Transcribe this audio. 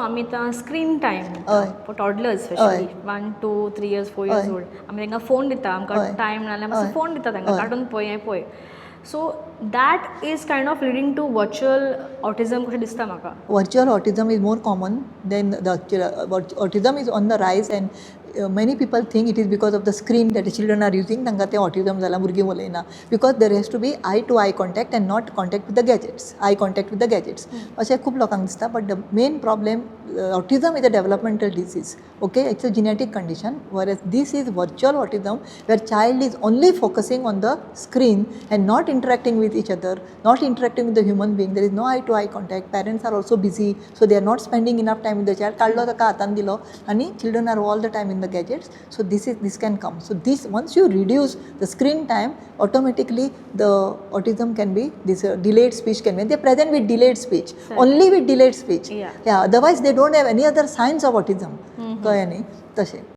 आमी आतां screen time हय. For toddlers specially 1, 2, 3 years 4 years हय. ओल्ड आमी तांकां फोन दिता आमकां हय. टायम नाल्यार हय. मातसो फोन दिता तांकां हय. कार्टून पळय हें पळय so that is kind of leading to virtual autism कशें दिसता म्हाका. Virtual autism is more common than the autism is on the rise, and many people think it is because of the screen that the children are using. तांकां ते autism जाला भुरगीं उलयना because there has to be eye to eye contact and not contact with the gadgets. Eye contact with the gadgets. अशें खूब लोकांक दिसता, but the main problem, autism is a developmental disease. Okay, it's a genetic condition, whereas this is virtual autism, where child is only focusing on the screen and not interacting with each other, not interacting with the human being. There is no eye to eye contact. Parents are also busy, so they are not spending enough time with the child. काडलो ताका हातान दिलो आनी children are all the time in the gadgets. So this can come. So this, once you reduce the screen time, automatically the autism can be, this delayed speech can be. They are present with delayed speech, only with delayed speech. Yeah. Otherwise they don't have any other signs of autism. कळ्ळें न्ही तशें.